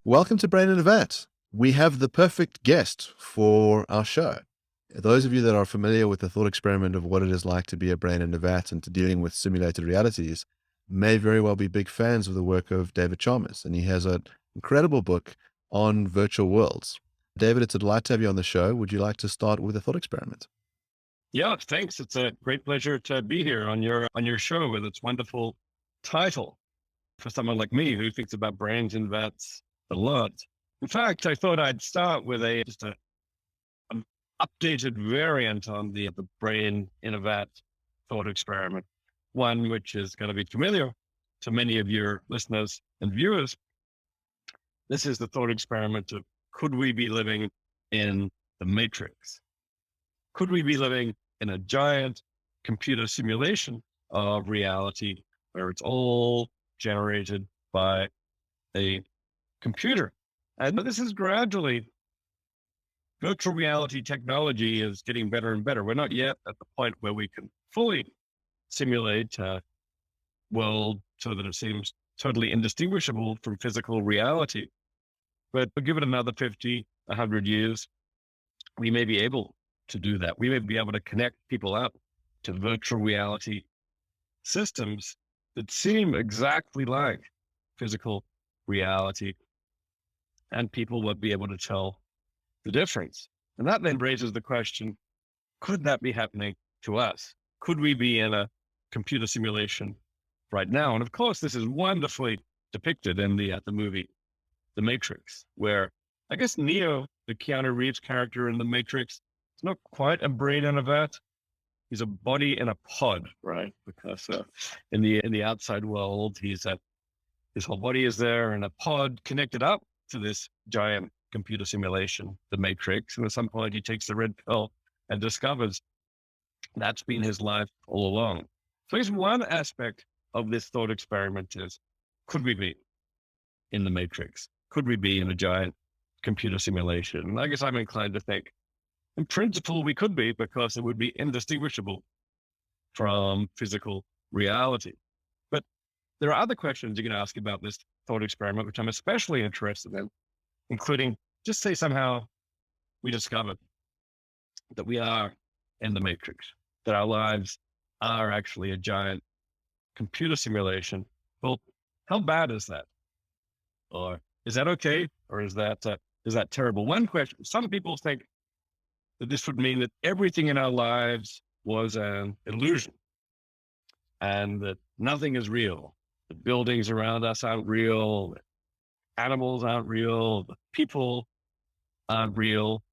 Welcome to Brain in a Vat. We have the perfect guest for our show. Those of you that are familiar with the thought experiment of what it is like to be a brain in a vat and to dealing with simulated realities may very well be big fans of the work of David Chalmers, and he has an incredible book on virtual worlds. David, it's a delight to have you on the show. Would you like to start with a thought experiment? Yeah, thanks. It's a great pleasure to be here on your show with its wonderful title for someone like me who thinks about brains and vats a lot. In fact, I thought I'd start with just an updated variant on the brain in a vat thought experiment, one which is going to be familiar to many of your listeners and viewers. This is the thought experiment of, could we be living in the Matrix? Could we be living in a giant computer simulation of reality where it's all generated by a computer? And this is gradually, virtual reality technology is getting better and better. We're not yet at the point where we can fully simulate a world so that it seems totally indistinguishable from physical reality. But give it another 50, 100 years, we may be able to do that. We may be able to connect people up to virtual reality systems that seem exactly like physical reality, and people would be able to tell the difference. And that then raises the question, could that be happening to us? Could we be in a computer simulation right now? And of course, this is wonderfully depicted in the movie, The Matrix, where I guess Neo, the Keanu Reeves character in The Matrix, is not quite a brain in a vat. He's a body in a pod, right? Because in the outside world, his whole body is there in a pod connected up to this giant computer simulation, The Matrix. And at some point, he takes the red pill and discovers that's been his life all along. So I guess one aspect of this thought experiment is, could we be in the Matrix? Could we be in a giant computer simulation? And I guess I'm inclined to think, in principle, we could be, because it would be indistinguishable from physical reality. But there are other questions you can ask about this thought experiment, which I'm especially interested in, including, just say somehow we discovered that we are in the Matrix, that our lives are actually a giant computer simulation. Well, how bad is that? Or is that okay? Or is that terrible? One question, some people think that this would mean that everything in our lives was an illusion and that nothing is real. The buildings around us aren't real. The animals aren't real. The people aren't real.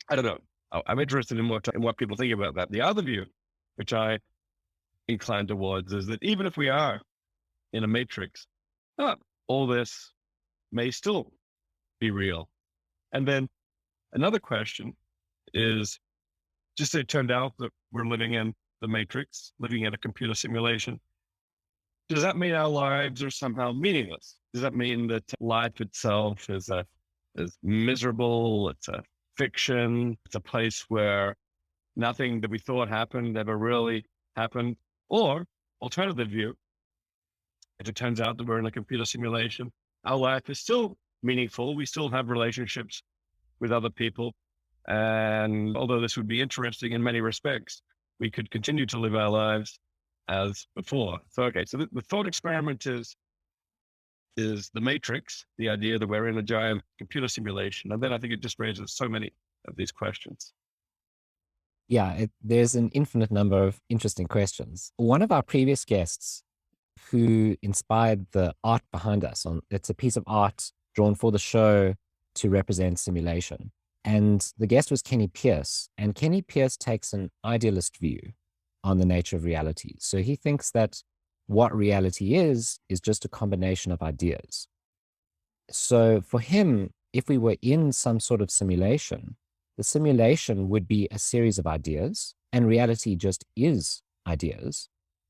I don't know. I'm interested in what people think about that. The other view, which I incline towards, is that even if we are in a matrix, all this may still be real. And then another question is, just it turned out that we're living in the Matrix, living in a computer simulation. Does that mean our lives are somehow meaningless? Does that mean that life itself is miserable? It's a fiction. It's a place where nothing that we thought happened ever really happened? Or alternative view, if it turns out that we're in a computer simulation, our life is still meaningful. We still have relationships with other people. And although this would be interesting in many respects, we could continue to live our lives as before. So, okay, so the thought experiment is the Matrix, the idea that we're in a giant computer simulation. And then I think it just raises so many of these questions. Yeah, there's an infinite number of interesting questions. One of our previous guests who inspired the art behind us, it's a piece of art drawn for the show to represent simulation. And the guest was Kenny Pierce. And Kenny Pierce takes an idealist view on the nature of reality. So he thinks that what reality is just a combination of ideas. So for him, if we were in some sort of simulation, the simulation would be a series of ideas, and reality just is ideas.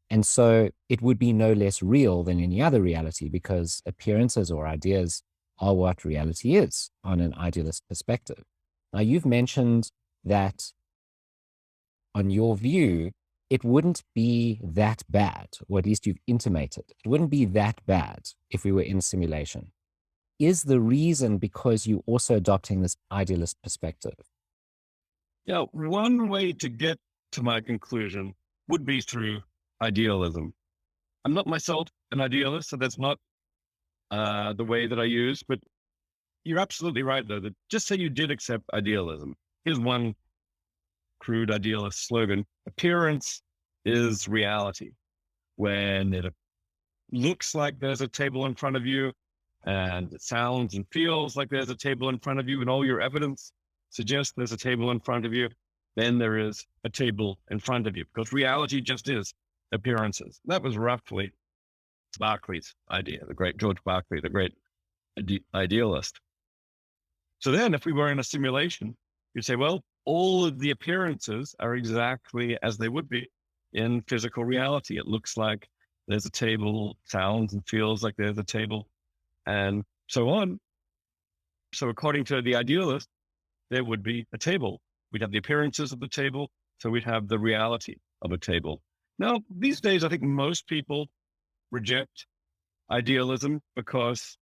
And so it would be no less real than any other reality, because appearances or ideas are what reality is on an idealist perspective. Now, you've mentioned that on your view, it wouldn't be that bad, or at least you've intimated, it wouldn't be that bad if we were in simulation. is the reason because you're also adopting this idealist perspective? Yeah, one way to get to my conclusion would be through idealism. I'm not myself an idealist, so that's not the way that I use, but you're absolutely right, though, that just say you did accept idealism. Here's one crude idealist slogan: appearance is reality. When it looks like there's a table in front of you, and it sounds and feels like there's a table in front of you, and all your evidence suggests there's a table in front of you, then there is a table in front of you, because reality just is appearances. That was roughly Berkeley's idea, the great George Berkeley, the great idealist. So then if we were in a simulation, you'd say, well, all of the appearances are exactly as they would be in physical reality. It looks like there's a table, sounds and feels like there's a table, and so on. So according to the idealist, there would be a table. We'd have the appearances of the table, so we'd have the reality of a table. Now, these days, I think most people reject idealism because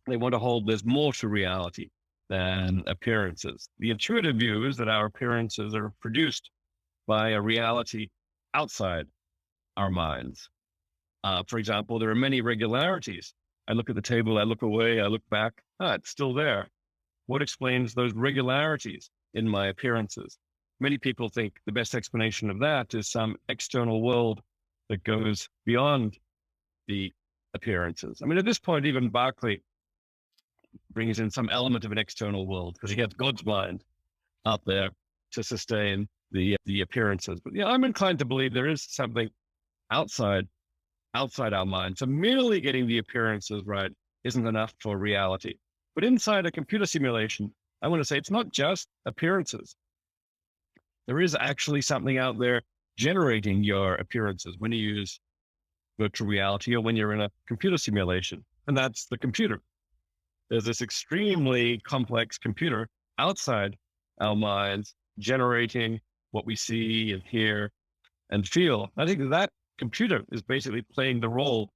they want to hold there's more to reality than appearances. The intuitive view is that our appearances are produced by a reality outside our minds. For example, there are many regularities. I look at the table, I look away, I look back, it's still there. What explains those regularities in my appearances? Many people think the best explanation of that is some external world that goes beyond the appearances. I mean, at this point, even Berkeley brings in some element of an external world because he has God's mind out there to sustain the appearances. But yeah, I'm inclined to believe there is something outside our mind. So merely getting the appearances right isn't enough for reality. But inside a computer simulation, I want to say it's not just appearances. There is actually something out there generating your appearances when you use virtual reality or when you're in a computer simulation, and that's the computer. There's this extremely complex computer outside our minds generating what we see and hear and feel. I think that computer is basically playing the role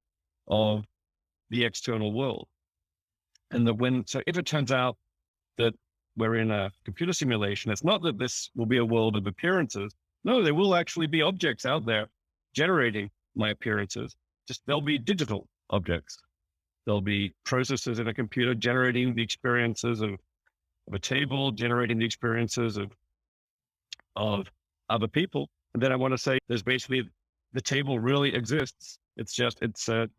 of the external world. And so if it turns out that we're in a computer simulation, it's not that this will be a world of appearances. No, there will actually be objects out there generating my appearances. Just they'll be digital objects. There'll be processes in a computer generating the experiences of a table, generating the experiences of other people. And then I want to say there's basically the table really exists. It's a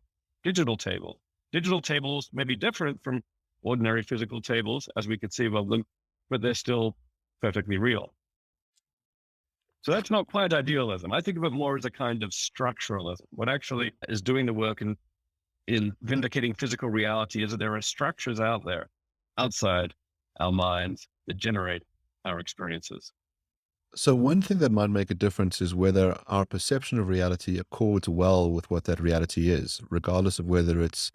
digital table. Digital tables may be different from ordinary physical tables as we conceive of them, but they're still perfectly real. So that's not quite idealism. I think of it more as a kind of structuralism. What actually is doing the work in vindicating physical reality is that there are structures out there, outside our minds, that generate our experiences. So one thing that might make a difference is whether our perception of reality accords well with what that reality is, regardless of whether it's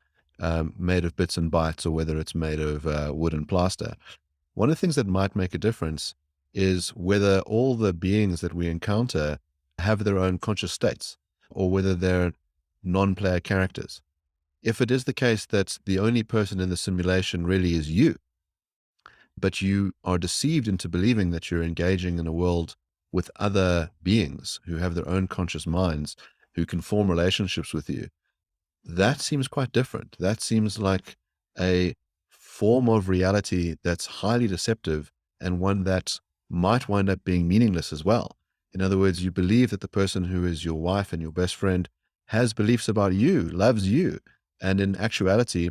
made of bits and bytes or whether it's made of wood and plaster. One of the things that might make a difference is whether all the beings that we encounter have their own conscious states or whether they're non-player characters. If it is the case that the only person in the simulation really is you, but you are deceived into believing that you're engaging in a world with other beings who have their own conscious minds, who can form relationships with you, that seems quite different. That seems like a form of reality that's highly deceptive and one that might wind up being meaningless as well. In other words, you believe that the person who is your wife and your best friend has beliefs about you, loves you, and in actuality,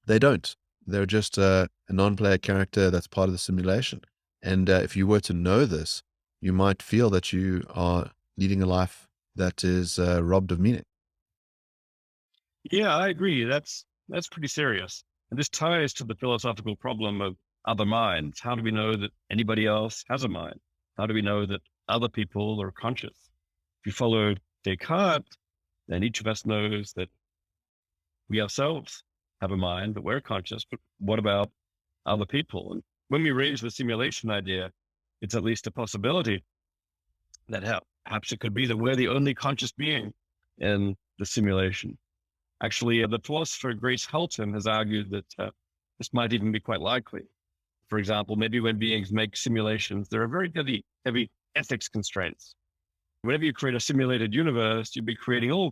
they don't. They're just a non-player character that's part of the simulation. And if you were to know this, you might feel that you are leading a life that is robbed of meaning. Yeah, I agree. That's pretty serious. And this ties to the philosophical problem of other minds. How do we know that anybody else has a mind? How do we know that other people are conscious? If you follow Descartes, then each of us knows that we ourselves have a mind, that we're conscious, but what about other people? And when we raise the simulation idea, it's at least a possibility that perhaps it could be that we're the only conscious being in the simulation. Actually, the philosopher Grace Halton has argued that this might even be quite likely. For example, maybe when beings make simulations, there are very heavy ethics constraints. Whenever you create a simulated universe, you'd be creating all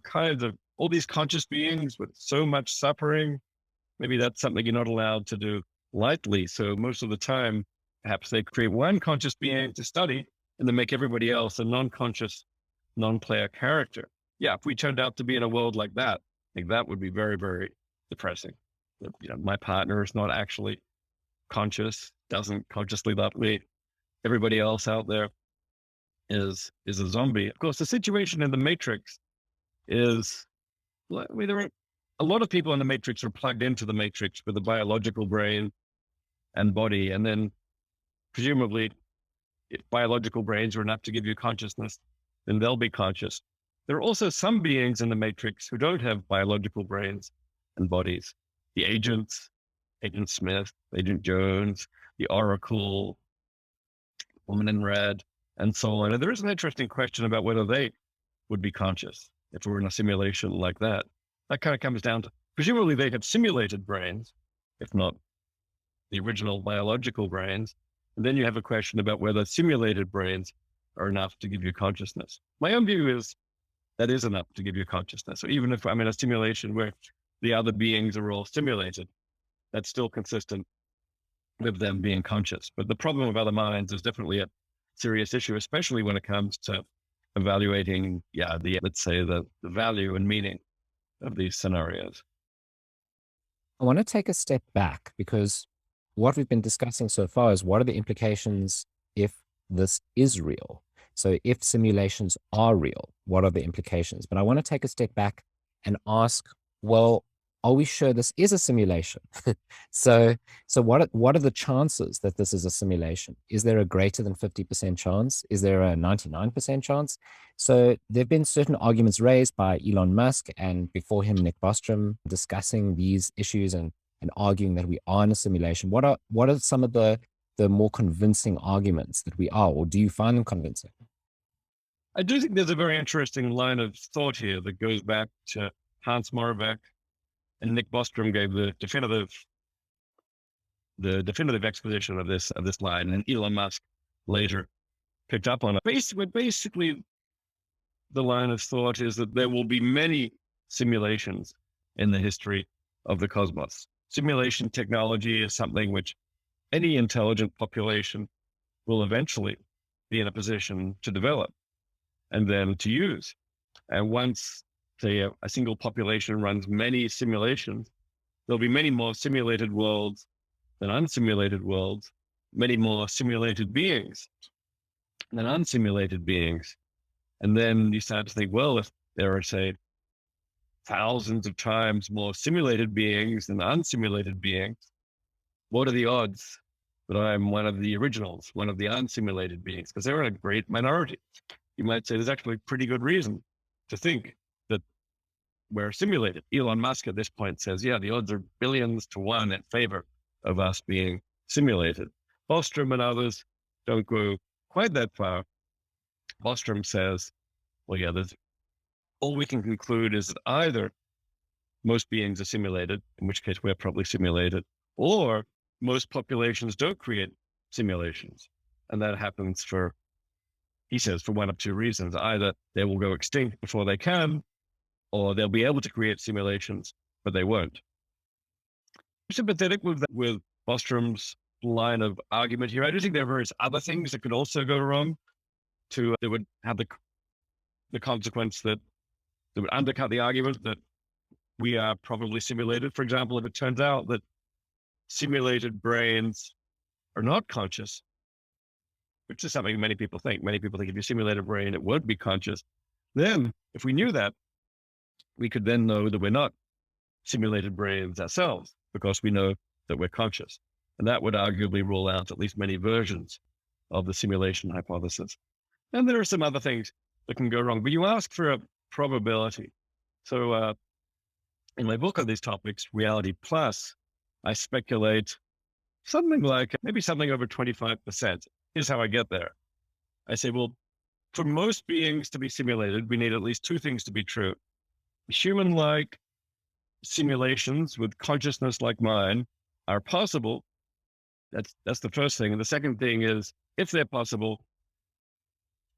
these conscious beings with so much suffering. Maybe that's something you're not allowed to do lightly. So most of the time, perhaps they create one conscious being to study and then make everybody else a non-conscious, non-player character. Yeah, if we turned out to be in a world like that, I think that would be very, very depressing. My partner is not actually conscious, doesn't consciously love me. Everybody else out there is a zombie. Of course, the situation in the Matrix is, there are a lot of people in the Matrix are plugged into the Matrix with a biological brain and body. And then presumably, if biological brains are enough to give you consciousness, then they'll be conscious. There are also some beings in the Matrix who don't have biological brains and bodies. The agents, Agent Smith, Agent Jones, the Oracle, Woman in Red, and so on. And there is an interesting question about whether they would be conscious if we were in a simulation like that. That kind of comes down to, presumably they have simulated brains, if not the original biological brains. And then you have a question about whether simulated brains are enough to give you consciousness. My own view is that is enough to give you consciousness. So even if I'm in a simulation where the other beings are all simulated, that's still consistent with them being conscious. But the problem with other minds is definitely a serious issue, especially when it comes to evaluating, the value and meaning of these scenarios. I want to take a step back because what we've been discussing so far is what are the implications if this is real? So if simulations are real, what are the implications? But I want to take a step back and ask, well, are we sure this is a simulation? So what are the chances that this is a simulation? Is there a greater than 50% chance? Is there a 99% chance? So there've been certain arguments raised by Elon Musk and before him, Nick Bostrom, discussing these issues and arguing that we are in a simulation. What are some of the more convincing arguments that we are, or do you find them convincing? I do think there's a very interesting line of thought here that goes back to Hans Moravec, and Nick Bostrom gave the definitive exposition of this line, and Elon Musk later picked up on it. Basically, the line of thought is that there will be many simulations in the history of the cosmos. Simulation technology is something which any intelligent population will eventually be in a position to develop and then to use. And once, say, a single population runs many simulations, there'll be many more simulated worlds than unsimulated worlds, many more simulated beings than unsimulated beings. And then you start to think, well, if there are, say, thousands of times more simulated beings than unsimulated beings, what are the odds that I'm one of the originals, one of the unsimulated beings? Because they're a great minority. You might say there's actually pretty good reason to think that we're simulated. Elon Musk at this point says, yeah, the odds are billions to one in favor of us being simulated. Bostrom and others don't go quite that far. Bostrom says, well, yeah, all we can conclude is that either most beings are simulated, in which case we're probably simulated, or most populations don't create simulations. And that happens he says, for one of two reasons. Either they will go extinct before they can, or they'll be able to create simulations, but they won't. I'm sympathetic with Bostrom's line of argument here. I do think there are various other things that could also go wrong that would have the consequence that would undercut the argument that we are probably simulated. For example, if it turns out that simulated brains are not conscious, which is something many people think. Many people think if you simulate a brain, it won't be conscious. Then, if we knew that, we could then know that we're not simulated brains ourselves because we know that we're conscious. And that would arguably rule out at least many versions of the simulation hypothesis. And there are some other things that can go wrong. But you ask for a probability. So in my book on these topics, Reality Plus, I speculate something like maybe something over 25%. Here's how I get there. I say, well, for most beings to be simulated, we need at least two things to be true. Human-like simulations with consciousness like mine are possible. That's the first thing. And the second thing is, if they're possible,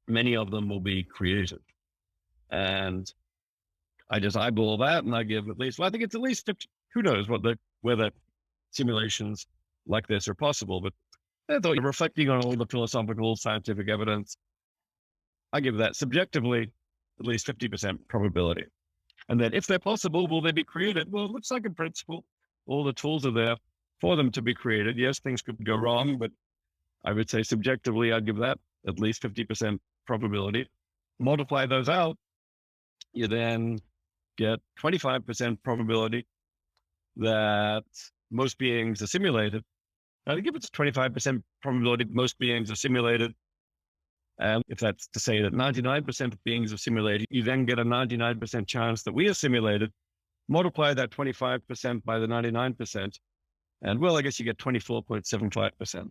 many of them will be created. And I just eyeball that, and I give at least, well, I think it's at least 50, who knows whether simulations like this are possible. But I thought, reflecting on all the philosophical, scientific evidence, I give that subjectively at least 50% probability. And then if they're possible, will they be created? Well, it looks like in principle, all the tools are there for them to be created. Yes, things could go wrong, but I would say subjectively, I'd give that at least 50% probability. Multiply those out, you then get 25% probability that most beings are simulated. I think if it's 25% probability most beings are simulated, and if that's to say that 99% of beings are simulated, you then get a 99% chance that we are simulated. Multiply that 25% by the 99%, and well, I guess you get 24.75%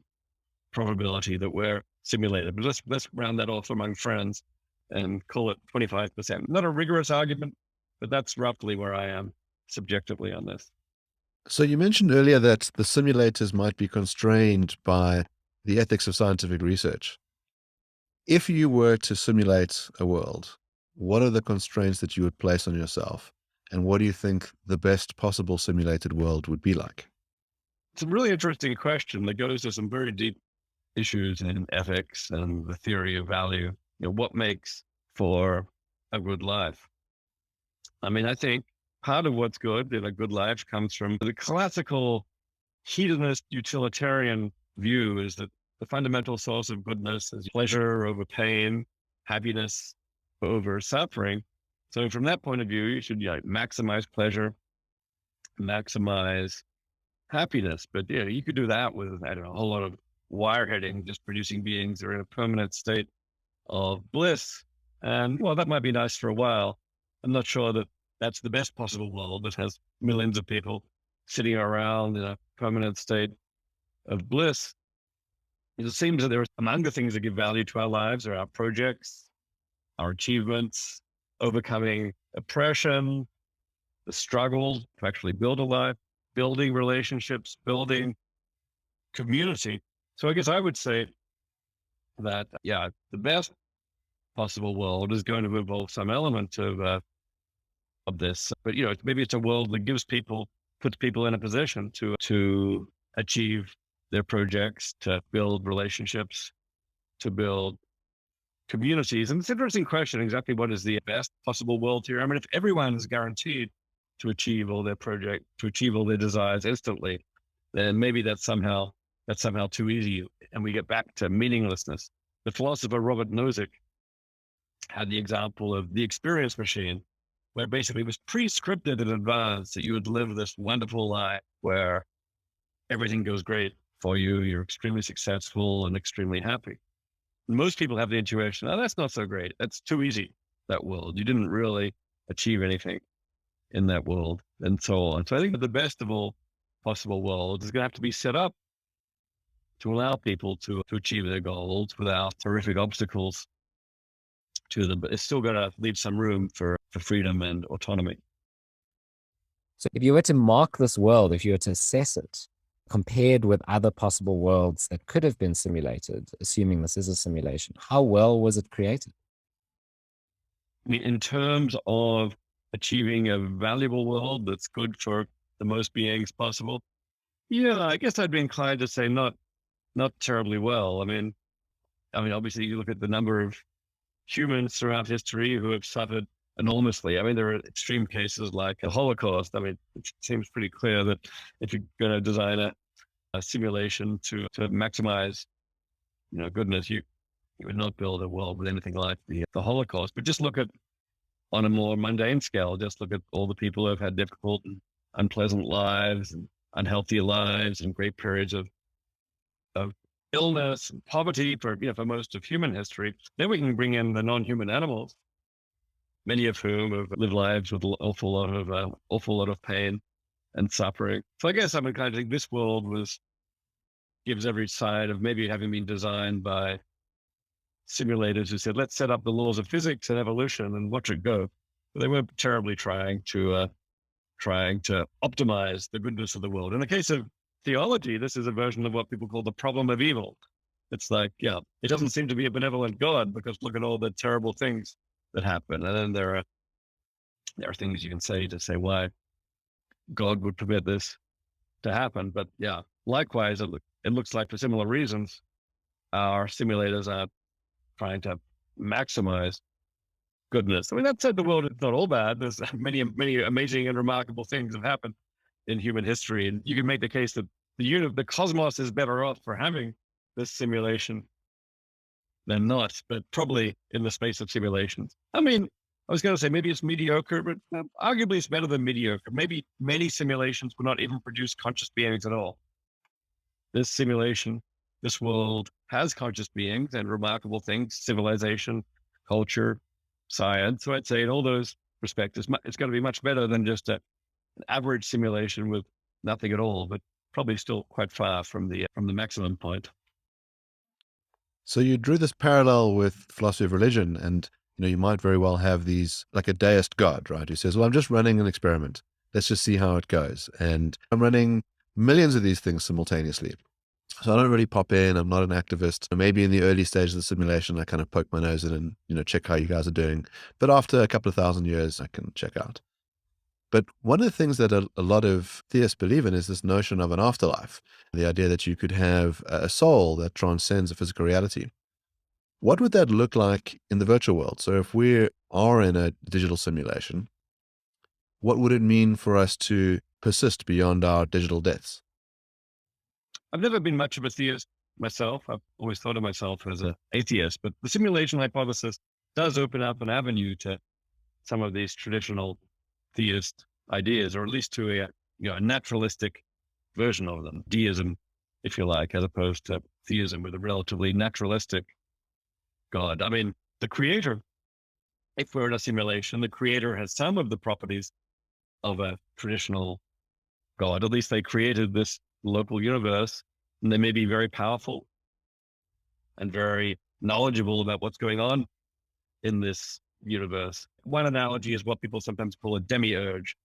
probability that we're simulated. But let's round that off among friends and call it 25%. Not a rigorous argument, but that's roughly where I am subjectively on this. So you mentioned earlier that the simulators might be constrained by the ethics of scientific research. If you were to simulate a world, what are the constraints that you would place on yourself? And what do you think the best possible simulated world would be like? It's a really interesting question that goes to some very deep issues in ethics and the theory of value. What makes for a good life? I mean, I think part of what's good in a good life comes from the classical hedonist utilitarian view, is that the fundamental source of goodness is pleasure over pain, happiness over suffering. So from that point of view, you should maximize pleasure, maximize happiness. But you could do that with, I don't know, a whole lot of wireheading, just producing beings that are in a permanent state of bliss. And well, that might be nice for a while. I'm not sure that that's the best possible world that has millions of people sitting around in a permanent state of bliss. It seems that there are, among the things that give value to our lives, are our projects, our achievements, overcoming oppression, the struggle to actually build a life, building relationships, building community. So I guess I would say that, the best possible world is going to involve some element of this. But, maybe it's a world that puts people in a position to achieve their projects, to build relationships, to build communities. And it's an interesting question, exactly what is the best possible world here? I mean, if everyone is guaranteed to achieve all their desires instantly, then maybe that's somehow too easy. And we get back to meaninglessness. The philosopher Robert Nozick had the example of the experience machine, where basically it was pre-scripted in advance that you would live this wonderful life where everything goes great for you. You're extremely successful and extremely happy. Most people have the intuition, oh, that's not so great. That's too easy, that world. You didn't really achieve anything in that world, and so on. So I think that the best of all possible worlds is going to have to be set up to allow people to achieve their goals without terrific obstacles to them. But it's still going to leave some room for freedom and autonomy. So if you were to mark this world, if you were to assess it, compared with other possible worlds that could have been simulated, assuming this is a simulation, how well was it created? I mean, in terms of achieving a valuable world that's good for the most beings possible, I guess I'd be inclined to say not terribly well. I mean, obviously you look at the number of humans throughout history who have suffered enormously. I mean, there are extreme cases like the Holocaust. I mean, it seems pretty clear that if you're going to design a simulation to maximize, goodness, you would not build a world with anything like the Holocaust. But just look at, on a more mundane scale, just look at all the people who have had difficult and unpleasant lives and unhealthy lives and great periods of illness and poverty for most of human history. Then we can bring in the non-human animals, many of whom have lived lives with an awful lot of pain and suffering. So I guess I'm kind of think this world gives every side of maybe having been designed by simulators who said, let's set up the laws of physics and evolution and watch it go. But they weren't terribly trying to trying to optimize the goodness of the world. In the case of theology, this is a version of what people call the problem of evil. It's like, yeah, it doesn't seem to be a benevolent God because look at all the terrible things that happen. And then there are things you can say to say why God would permit this to happen. But yeah, likewise, it looks like for similar reasons, our simulators are trying to maximize goodness. I mean, that said, the world is not all bad. There's many amazing and remarkable things have happened in human history. And you can make the case that the cosmos is better off for having this simulation than not, but probably in the space of simulations. I mean, I was going to say maybe it's mediocre, but arguably it's better than mediocre. Maybe many simulations would not even produce conscious beings at all. This simulation, this world has conscious beings and remarkable things, civilization, culture, science. So I'd say in all those respects, it's going to be much better than just an average simulation with nothing at all, but probably still quite far from the maximum point. So you drew this parallel with philosophy of religion, and you might very well have these, like a deist God, right? Who says, well, I'm just running an experiment. Let's just see how it goes. And I'm running millions of these things simultaneously. So I don't really pop in. I'm not an activist. Maybe in the early stages of the simulation, I kind of poke my nose in and, check how you guys are doing. But after a couple of thousand years, I can check out. But one of the things that a lot of theists believe in is this notion of an afterlife, the idea that you could have a soul that transcends a physical reality. What would that look like in the virtual world? So if we are in a digital simulation, what would it mean for us to persist beyond our digital deaths? I've never been much of a theist myself. I've always thought of myself as an atheist, but the simulation hypothesis does open up an avenue to some of these traditional theist ideas, or at least to a naturalistic version of them, deism, if you like, as opposed to theism with a relatively naturalistic God. I mean, the creator, if we're in a simulation, the creator has some of the properties of a traditional God. At least they created this local universe, and they may be very powerful and very knowledgeable about what's going on in this universe. One analogy is what people sometimes call a demiurge,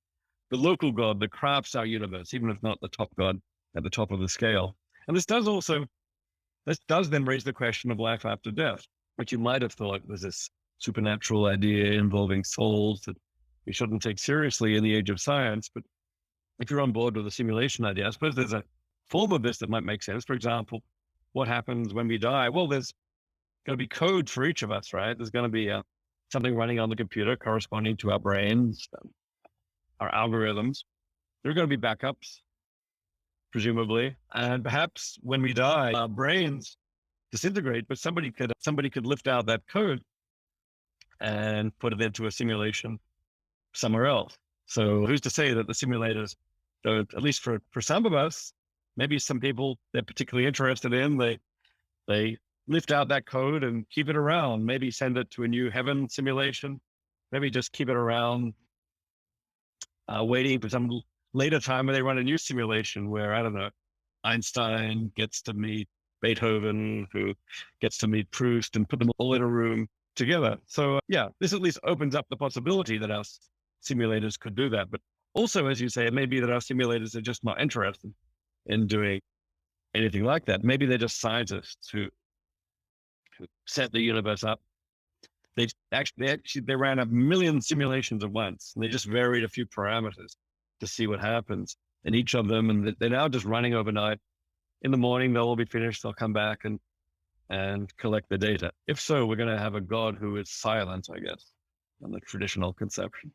the local God that crafts our universe, even if not the top God at the top of the scale. And this does then raise the question of life after death, which you might have thought was this supernatural idea involving souls that we shouldn't take seriously in the age of science. But if you're on board with the simulation idea, I suppose there's a form of this that might make sense. For example, what happens when we die? Well, there's going to be code for each of us, right? There's going to be something running on the computer corresponding to our brains, our algorithms. There are going to be backups, presumably. And perhaps when we die, our brains disintegrate, but somebody could lift out that code and put it into a simulation somewhere else. So who's to say that the simulators don't, at least for some of us, maybe some people they're particularly interested in, they lift out that code and keep it around, maybe send it to a new heaven simulation, maybe just keep it around, waiting for some later time when they run a new simulation where, I don't know, Einstein gets to meet Beethoven, who gets to meet Proust, and put them all in a room together. So yeah, this at least opens up the possibility that our simulators could do that. But also, as you say, it may be that our simulators are just not interested in doing anything like that. Maybe they're just scientists who set the universe up. They ran a million simulations at once, and they just varied a few parameters to see what happens in each of them. And they're now just running overnight. In the morning, they'll all be finished. They'll come back and collect the data. If so, we're going to have a God who is silent, I guess, in the traditional conception.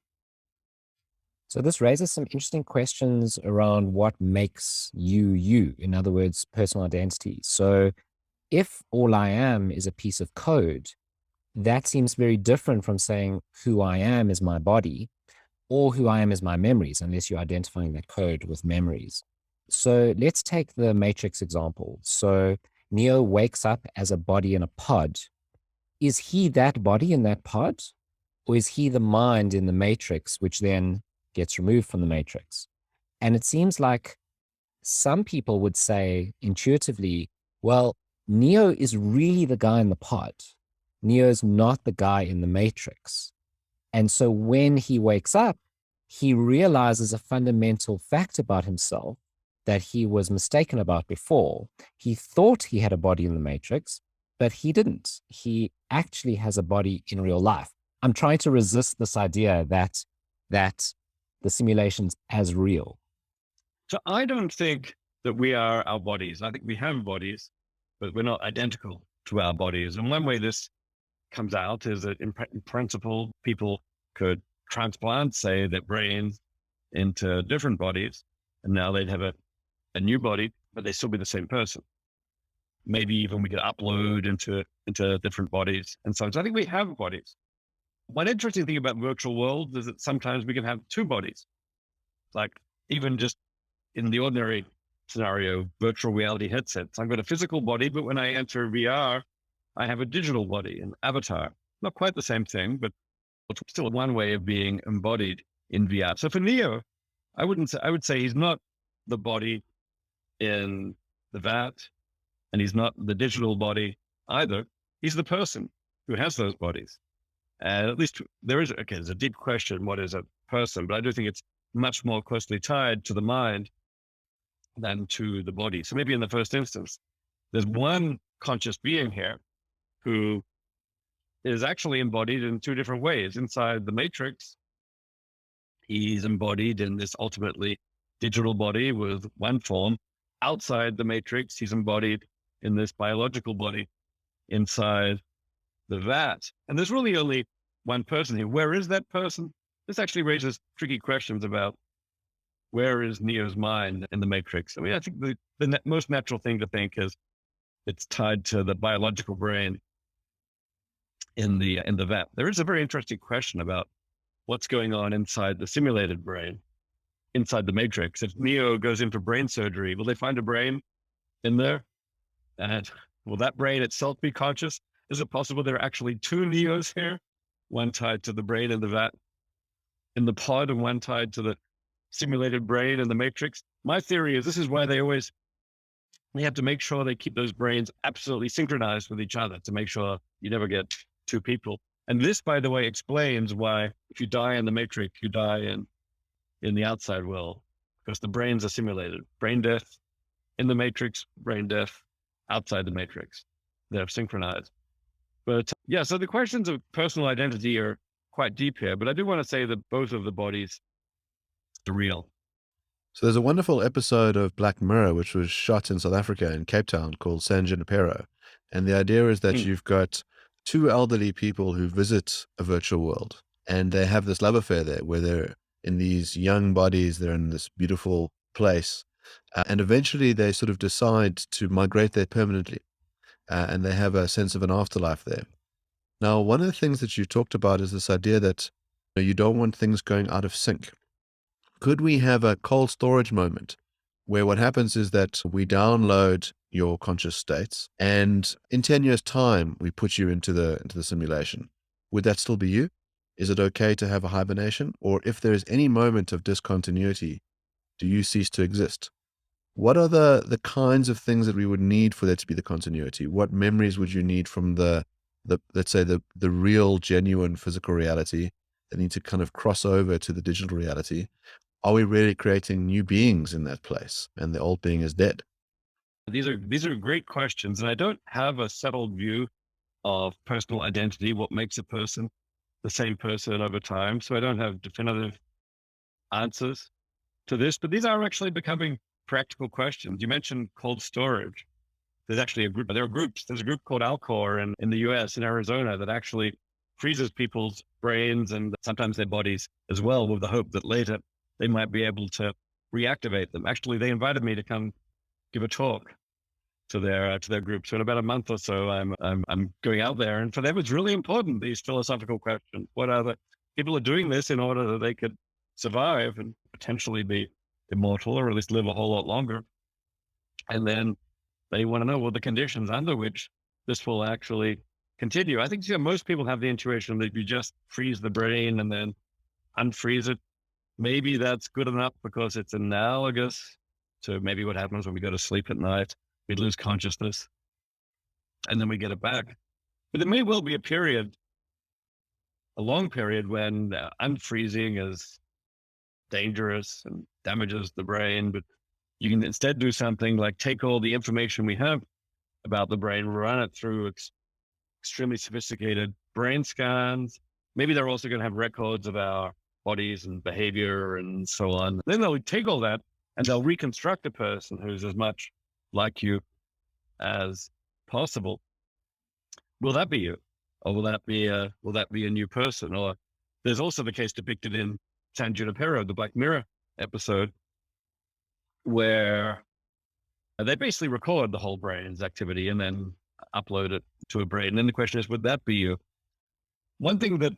So this raises some interesting questions around what makes you, you, in other words, personal identity. So if all I am is a piece of code, that seems very different from saying who I am is my body, or who I am is my memories, unless you're identifying that code with memories. So let's take the Matrix example. So Neo wakes up as a body in a pod. Is he that body in that pod? Or is he the mind in the Matrix, which then gets removed from the Matrix? And it seems like some people would say intuitively, well, Neo is really the guy in the pod. Neo's not the guy in the Matrix. And so when he wakes up, he realizes a fundamental fact about himself that he was mistaken about before. He thought he had a body in the Matrix, but he didn't. He actually has a body in real life. I'm trying to resist this idea that the simulation's as real. So I don't think that we are our bodies. I think we have bodies, but we're not identical to our bodies. And one way this comes out is that in principle, people could transplant, say, their brains into different bodies, and now they'd have a new body, but they still be the same person. Maybe even we could upload into different bodies and so on. So I think we have bodies. One interesting thing about virtual worlds is that sometimes we can have two bodies. Like even just in the ordinary scenario, virtual reality headsets, I've got a physical body, but when I enter VR, I have a digital body, an avatar. Not quite the same thing, but it's still one way of being embodied in VR. So for Neo, I would say he's not the body in the vat, and he's not the digital body either. He's the person who has those bodies. And at least there's a deep question, what is a person? But I do think it's much more closely tied to the mind than to the body. So maybe in the first instance, there's one conscious being here who is actually embodied in two different ways. Inside the Matrix, he's embodied in this ultimately digital body with one form. Outside the Matrix, he's embodied in this biological body inside the vat. And there's really only one person here. Where is that person? This actually raises tricky questions about where is Neo's mind in the Matrix. I mean, I think the most natural thing to think is it's tied to the biological brain in the vat. There is a very interesting question about what's going on inside the simulated brain, inside the Matrix. If Neo goes in for brain surgery, will they find a brain in there? And will that brain itself be conscious? Is it possible there are actually two Neos here? One tied to the brain in the vat, in the pod, and one tied to the simulated brain in the Matrix. My theory is this is why they have to make sure they keep those brains absolutely synchronized with each other to make sure you never get two people. And this, by the way, explains why if you die in the Matrix, you die in the outside world, because the brains are simulated. Brain death in the Matrix, brain death outside the Matrix. They're synchronized. But yeah, so the questions of personal identity are quite deep here, but I do want to say that both of the bodies are real. So there's a wonderful episode of Black Mirror, which was shot in South Africa in Cape Town called San Junipero. And the idea is that you've got two elderly people who visit a virtual world, and they have this love affair there where they're in these young bodies, they're in this beautiful place. And eventually they sort of decide to migrate there permanently. And they have a sense of an afterlife there. Now, one of the things that you talked about is this idea that you don't want things going out of sync. Could we have a cold storage moment where what happens is that we download your conscious states, and in 10 years' time, we put you into the simulation? Would that still be you? Is it okay to have a hibernation? Or if there is any moment of discontinuity, do you cease to exist? What are the kinds of things that we would need for there to be the continuity? What memories would you need from the let's say the real, genuine physical reality that need to kind of cross over to the digital reality? Are we really creating new beings in that place, and the old being is dead? These are great questions, and I don't have a settled view of personal identity, what makes a person the same person over time. So I don't have definitive answers to this, but these are actually becoming practical questions. You mentioned cold storage. There's actually there are groups. There's a group called Alcor in the US, in Arizona, that actually freezes people's brains and sometimes their bodies as well, with the hope that later they might be able to reactivate them. Actually, they invited me to come give a talk to their group. So in about a month or so, I'm going out there, and for them, it's really important, these philosophical questions. What are the people are doing this in order that they could survive and potentially be immortal, or at least live a whole lot longer. And then they want to know what the conditions under which this will actually continue. I think most people have the intuition that if you just freeze the brain and then unfreeze it, maybe that's good enough because it's analogous to maybe what happens when we go to sleep at night. We lose consciousness and then we get it back. But there may well be a long period when unfreezing is dangerous and damages the brain. But you can instead do something like take all the information we have about the brain, run it through extremely sophisticated brain scans. Maybe they're also going to have records of our bodies and behavior and so on. Then they'll take all that and they'll reconstruct a person who's as much like you as possible. Will that be you? Or will that be a new person? Or there's also the case depicted in San Junipero, the Black Mirror episode, where they basically record the whole brain's activity and then upload it to a brain. And then the question is, would that be you? One thing that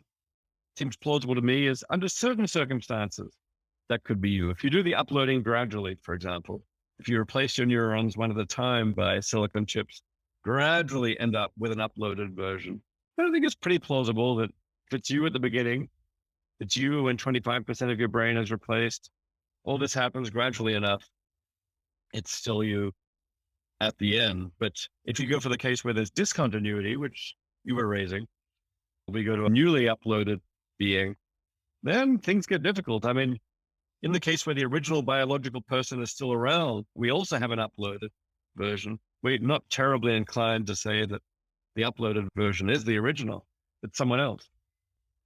seems plausible to me is under certain circumstances, that could be you. If you do the uploading gradually, for example, if you replace your neurons one at a time by silicon chips, gradually end up with an uploaded version. I think it's pretty plausible that if it's you at the beginning, it's you when 25% of your brain is replaced, all this happens gradually enough, it's still you at the end. But if you go for the case where there's discontinuity, which you were raising, we go to a newly uploaded being, then things get difficult. I mean, in the case where the original biological person is still around, we also have an uploaded version. We're not terribly inclined to say that the uploaded version is the original. It's someone else.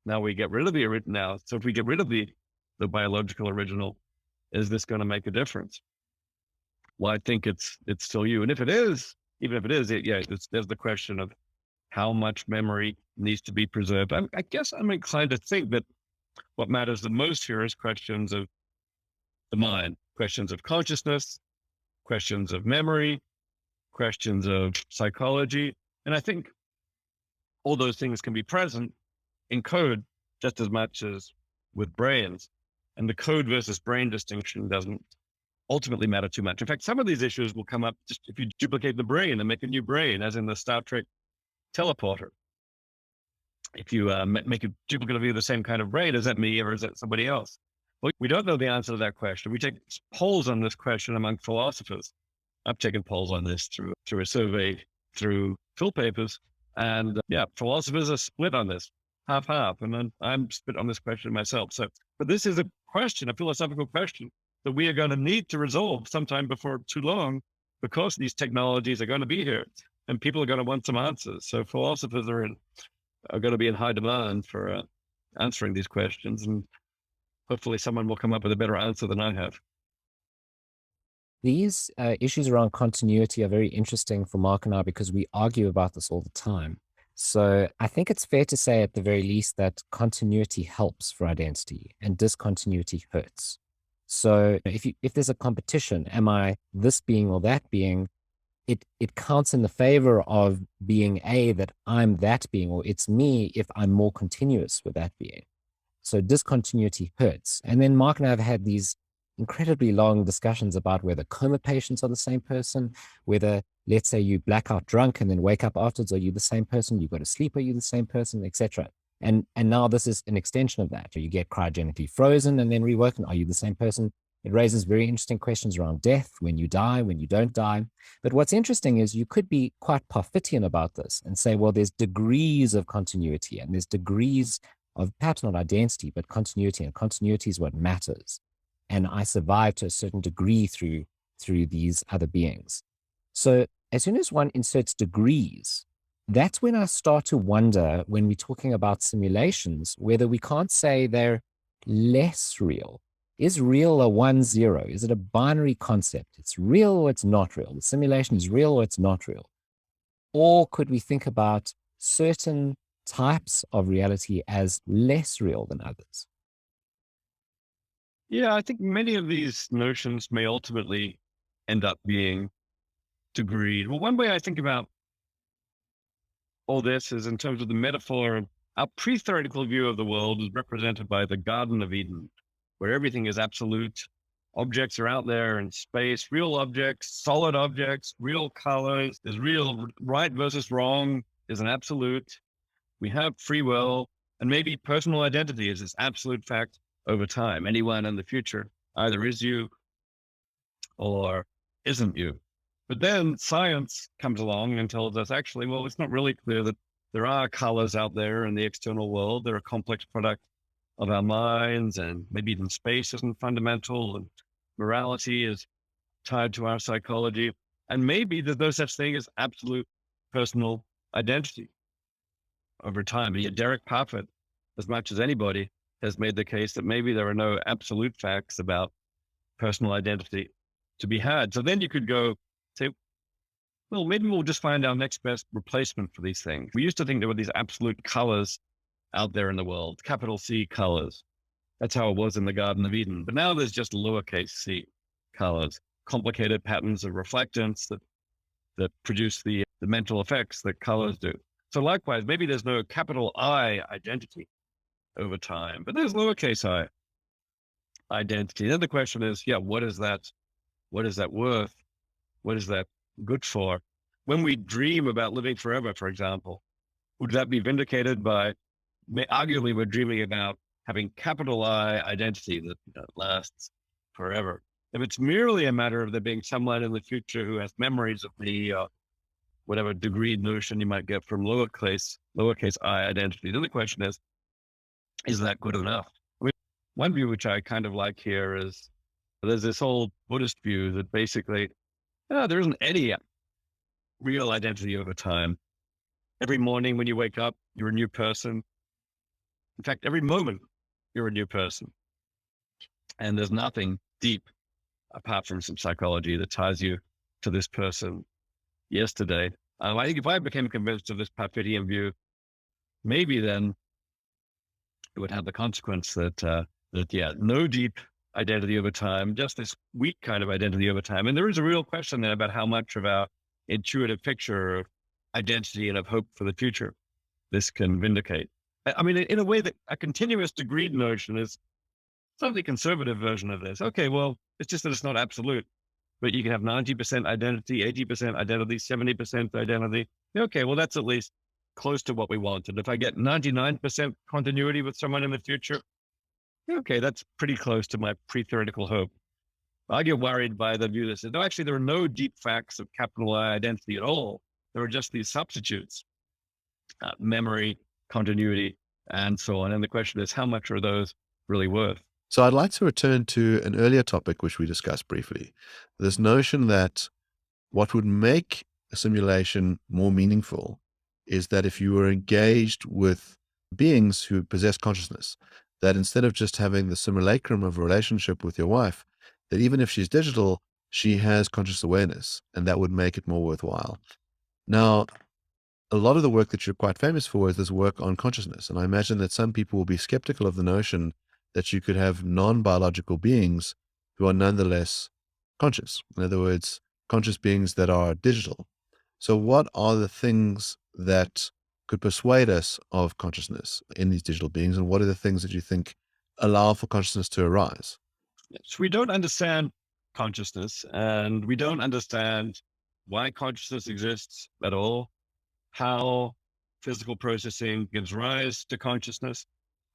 Now we get rid of the original. Now, so if we get rid of the biological original, is this going to make a difference? Well, I think it's still you. And if it is, even if it is, there's the question of how much memory needs to be preserved. I guess I'm inclined to think that what matters the most here is questions of the mind, questions of consciousness, questions of memory, questions of psychology. And I think all those things can be present in code just as much as with brains. And the code versus brain distinction doesn't ultimately matter too much. In fact, some of these issues will come up just if you duplicate the brain and make a new brain, as in the Star Trek teleporter. If you make a duplicate of you the same kind of brain, is that me or is that somebody else? Well, we don't know the answer to that question. We take polls on this question among philosophers. I've taken polls on this through a survey, through Phil papers. And philosophers are split on this, half. And then I'm split on this question myself. But this is a question, a philosophical question that we are going to need to resolve sometime before too long, because these technologies are going to be here and people are going to want some answers. So philosophers are going to be in high demand for answering these questions. And hopefully someone will come up with a better answer than I have. These issues around continuity are very interesting for Mark and I because we argue about this all the time. So I think it's fair to say at the very least that continuity helps for identity and discontinuity hurts. So if there's a competition, am I this being or that being, it counts in the favor of being A, that I'm that being, or it's me if I'm more continuous with that being. So discontinuity hurts. And then Mark and I have had these incredibly long discussions about whether coma patients are the same person, whether, let's say, you black out drunk and then wake up afterwards, are you the same person? You go to sleep, are you the same person, etc. And now this is an extension of that. You get cryogenically frozen and then rewoken. Are you the same person? It raises very interesting questions around death, when you die, when you don't die. But what's interesting is you could be quite Parfitian about this and say, well, there's degrees of continuity and there's degrees of perhaps not identity, but continuity, and continuity is what matters. And I survive to a certain degree through these other beings. So as soon as one inserts degrees, that's when I start to wonder, when we're talking about simulations, whether we can't say they're less real. Is real a 1-0? Is it a binary concept? It's real or it's not real. The simulation is real or it's not real. Or could we think about certain types of reality as less real than others? Yeah, I think many of these notions may ultimately end up being degreed. Well, one way I think about all this is in terms of the metaphor of our pre-theoretical view of the world is represented by the Garden of Eden, where everything is absolute. Objects are out there in space, real objects, solid objects, real colors. There's real right versus wrong is an absolute. We have free will, and maybe personal identity is this absolute fact over time. Anyone in the future either is you or isn't you. But then science comes along and tells us, actually, well, it's not really clear that there are colors out there in the external world. They're a complex product of our minds, and maybe even space isn't fundamental, and morality is tied to our psychology. And maybe there's no such thing as absolute personal identity over time. And yet Derek Parfit, as much as anybody, has made the case that maybe there are no absolute facts about personal identity to be had. So then you could go say, well, maybe we'll just find our next best replacement for these things. We used to think there were these absolute colors out there in the world, capital C colors. That's how it was in the Garden of Eden. But now there's just lowercase c colors, complicated patterns of reflectance that produce the mental effects that colors do. So likewise, maybe there's no capital I identity over time, but there's lowercase I identity. Then the question is, what is that? What is that worth? What is that good for? When we dream about living forever, for example, would that be vindicated by, arguably we're dreaming about having capital I identity that lasts forever. If it's merely a matter of there being someone in the future who has memories of me, whatever degree notion you might get from lowercase I identity, then the question is that good enough? I mean, one view which I kind of like here is there's this old Buddhist view that basically there isn't any real identity over time. Every morning when you wake up, you're a new person. In fact, every moment you're a new person. And there's nothing deep apart from some psychology that ties you to this person yesterday. I think if I became convinced of this Parfitian view, maybe then it would have the consequence that no deep identity over time, just this weak kind of identity over time. And there is a real question then about how much of our intuitive picture of identity and of hope for the future this can vindicate. I mean, in a way that a continuous degree notion is slightly conservative version of this. Okay, well, it's just that it's not absolute, but you can have 90% identity, 80% identity, 70% identity. Okay, well, that's at least close to what we want. And if I get 99% continuity with someone in the future, okay, that's pretty close to my pre-theoretical hope. I get worried by the view that says, no, actually, there are no deep facts of capital I identity at all. There are just these substitutes, memory, continuity, and so on. And the question is, how much are those really worth? So I'd like to return to an earlier topic, which we discussed briefly, this notion that what would make a simulation more meaningful is that if you were engaged with beings who possess consciousness, that instead of just having the simulacrum of a relationship with your wife, that even if she's digital, she has conscious awareness, and that would make it more worthwhile. Now, a lot of the work that you're quite famous for is this work on consciousness. And I imagine that some people will be skeptical of the notion that you could have non-biological beings who are nonetheless conscious. In other words, conscious beings that are digital. So what are the things that could persuade us of consciousness in these digital beings? And what are the things that you think allow for consciousness to arise? So we don't understand consciousness, and we don't understand why consciousness exists at all, how physical processing gives rise to consciousness,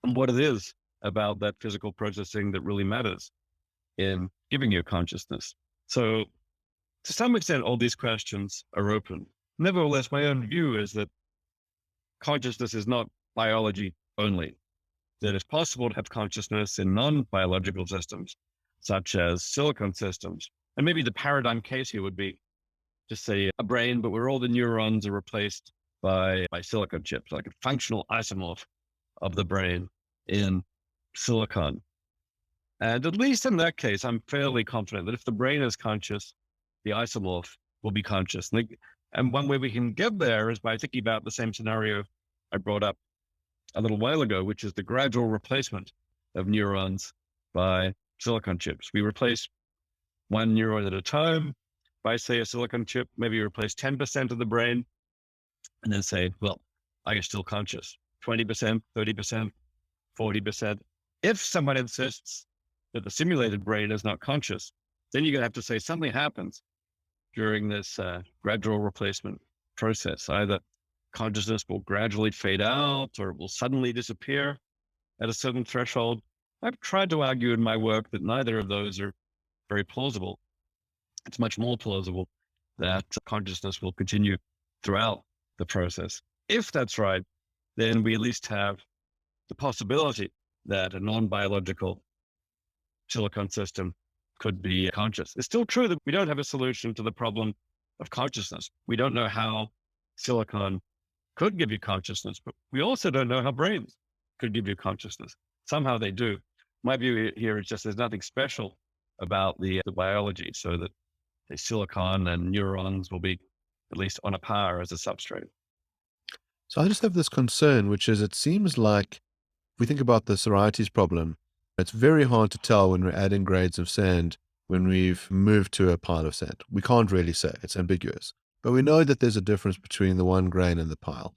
and what it is about that physical processing that really matters in giving you consciousness. So to some extent, all these questions are open. Nevertheless, my own view is that consciousness is not biology only, that it's possible to have consciousness in non-biological systems, such as silicon systems. And maybe the paradigm case here would be just say a brain, but where all the neurons are replaced by silicon chips, like a functional isomorph of the brain in silicon. And at least in that case, I'm fairly confident that if the brain is conscious, the isomorph will be conscious. And one way we can get there is by thinking about the same scenario I brought up a little while ago, which is the gradual replacement of neurons by silicon chips. We replace one neuron at a time by, say, a silicon chip. Maybe you replace 10% of the brain and then say, well, are you still conscious? 20%, 30%, 40%. If someone insists that the simulated brain is not conscious, then you're going to have to say something happens during this gradual replacement process. Either consciousness will gradually fade out or it will suddenly disappear at a certain threshold. I've tried to argue in my work that neither of those are very plausible. It's much more plausible that consciousness will continue throughout the process. If that's right, then we at least have the possibility that a non-biological silicon system could be conscious. It's still true that we don't have a solution to the problem of consciousness. We don't know how silicon could give you consciousness, but we also don't know how brains could give you consciousness. Somehow they do. My view here is just there's nothing special about the biology, so that the silicon and neurons will be at least on a par as a substrate. So I just have this concern, which is it seems like if we think about the sororities problem, it's very hard to tell when we're adding grades of sand when we've moved to a pile of sand. We can't really say. It's ambiguous. But we know that there's a difference between the one grain and the pile.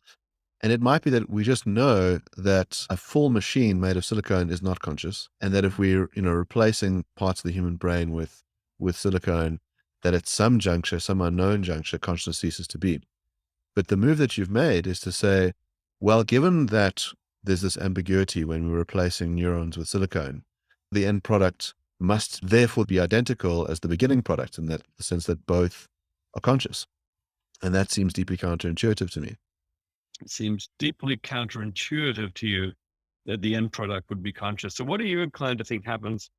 And it might be that we just know that a full machine made of silicone is not conscious, and that if we're replacing parts of the human brain with silicone, that at some juncture, some unknown juncture, consciousness ceases to be. But the move that you've made is to say, well, given that there's this ambiguity when we're replacing neurons with silicone, the end product must therefore be identical as the beginning product in that the sense that both are conscious. And that seems deeply counterintuitive to me. It seems deeply counterintuitive to you that the end product would be conscious. So what are you inclined to think happens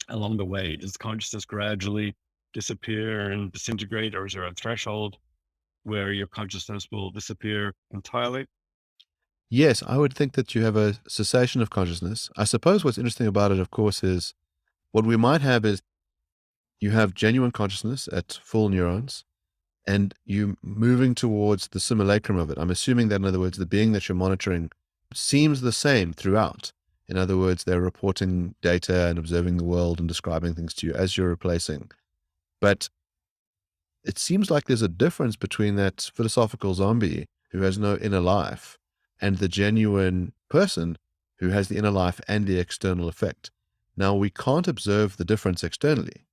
along the way? Does consciousness gradually disappear and disintegrate, or is there a threshold where your consciousness will disappear entirely? Yes, I would think that you have a cessation of consciousness. I suppose what's interesting about it, of course, is what we might have is you have genuine consciousness at full neurons, and you moving towards the simulacrum of it. I'm assuming that, in other words, the being that you're monitoring seems the same throughout. In other words, they're reporting data and observing the world and describing things to you as you're replacing. But it seems like there's a difference between that philosophical zombie who has no inner life and the genuine person who has the inner life and the external effect. Now, we can't observe the difference externally,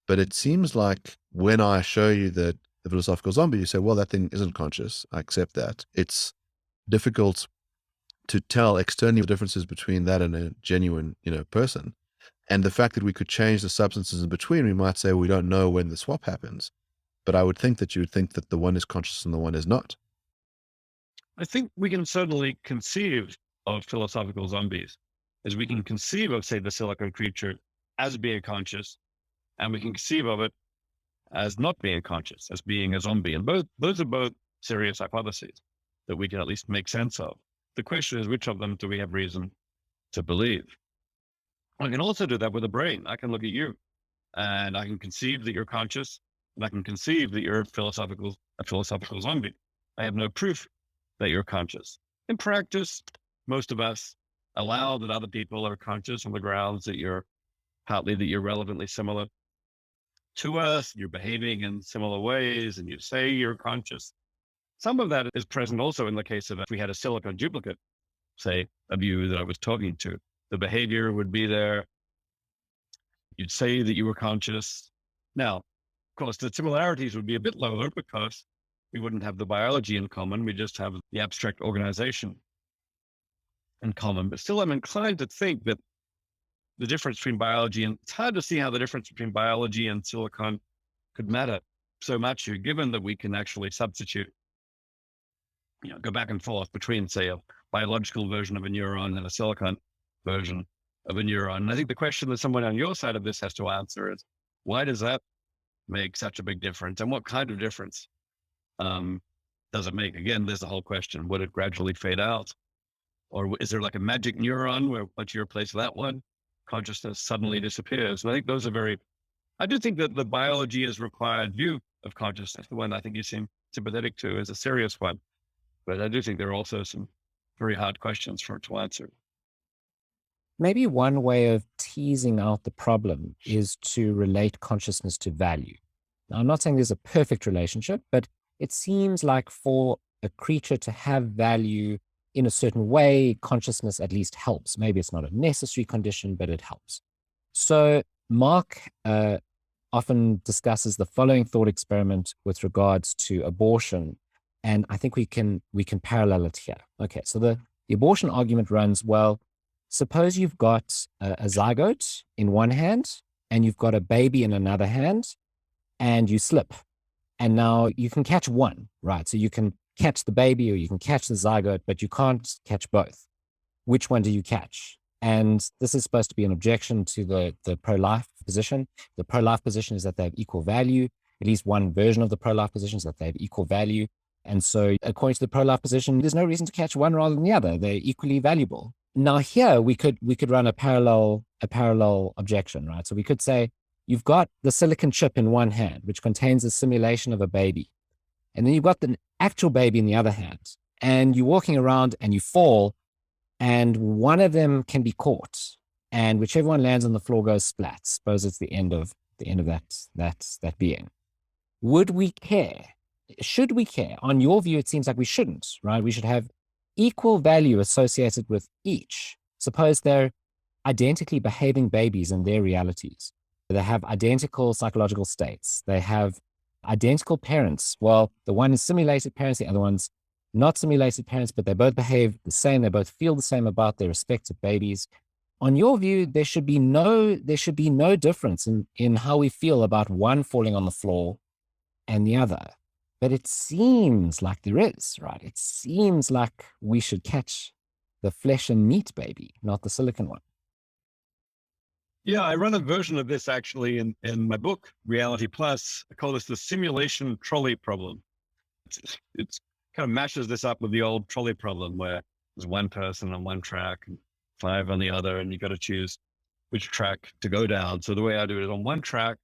but it seems like when I show you the philosophical zombie, you say, well, that thing isn't conscious. I accept that. It's difficult to tell externally the differences between that and a genuine, person. And the fact that we could change the substances in between, we might say we don't know when the swap happens. But I would think that you would think that the one is conscious and the one is not. I think we can certainly conceive of philosophical zombies, as we can conceive of, say, the silicon creature as being conscious, and we can conceive of it as not being conscious, as being a zombie. And those are both serious hypotheses that we can at least make sense of. The question is, which of them do we have reason to believe? I can also do that with a brain. I can look at you and I can conceive that you're conscious, and I can conceive that you're a philosophical zombie. I have no proof that you're conscious. In practice, most of us allow that other people are conscious on the grounds that you're relevantly similar to us, you're behaving in similar ways, and you say you're conscious. Some of that is present also in the case of if we had a silicon duplicate, say, of you that I was talking to. The behavior would be there. You'd say that you were conscious. Now, of course, the similarities would be a bit lower because we wouldn't have the biology in common. We just have the abstract organization in common. But still, I'm inclined to think that the difference between biology, and it's hard to see how the difference between biology and silicon could matter so much here, given that we can actually substitute, go back and forth between, say, a biological version of a neuron and a silicon version of a neuron. And I think the question that someone on your side of this has to answer is, why does that make such a big difference? And what kind of difference does it make? Again, there's the whole question. Would it gradually fade out? Or is there like a magic neuron where once you replace that one, consciousness suddenly disappears? And I think I do think that the biology is required view of consciousness, the one I think you seem sympathetic to, is a serious one. But I do think there are also some very hard questions for it to answer. Maybe one way of teasing out the problem is to relate consciousness to value. Now, I'm not saying there's a perfect relationship, but it seems like for a creature to have value in a certain way, consciousness at least helps. Maybe it's not a necessary condition, but it helps. So Mark often discusses the following thought experiment with regards to abortion, and I think we can parallel it here. Okay, so the abortion argument runs, well, suppose you've got a zygote in one hand and you've got a baby in another hand, and you slip. And now you can catch one, right? So you can catch the baby or you can catch the zygote, but you can't catch both. Which one do you catch? And this is supposed to be an objection to the pro-life position. The pro-life position is that they have equal value. At least one version of the pro-life position is that they have equal value. And so according to the pro-life position, there's no reason to catch one rather than the other. They're equally valuable. Now here we could run a parallel objection, right? So we could say you've got the silicon chip in one hand, which contains a simulation of a baby. And then you've got the actual baby in the other hand. And you're walking around and you fall, and one of them can be caught. And whichever one lands on the floor goes splat. Suppose it's the end of that being. Would we care? Should we care? On your view, it seems like we shouldn't, right? We should have equal value associated with each. Suppose they're identically behaving babies in their realities. They have identical psychological states. They have identical parents. Well, the one is simulated parents, the other one's not simulated parents, but they both behave the same. They both feel the same about their respective babies. On your view, there should be no difference in how we feel about one falling on the floor and the other. But it seems like there is, right? It seems like we should catch the flesh and meat baby, not the silicon one. Yeah, I run a version of this actually in my book, Reality Plus. I call this the simulation trolley problem. It's kind of matches this up with the old trolley problem where there's one person on one track and 5 on the other, and you got to choose which track to go down. So the way I do it is on one track,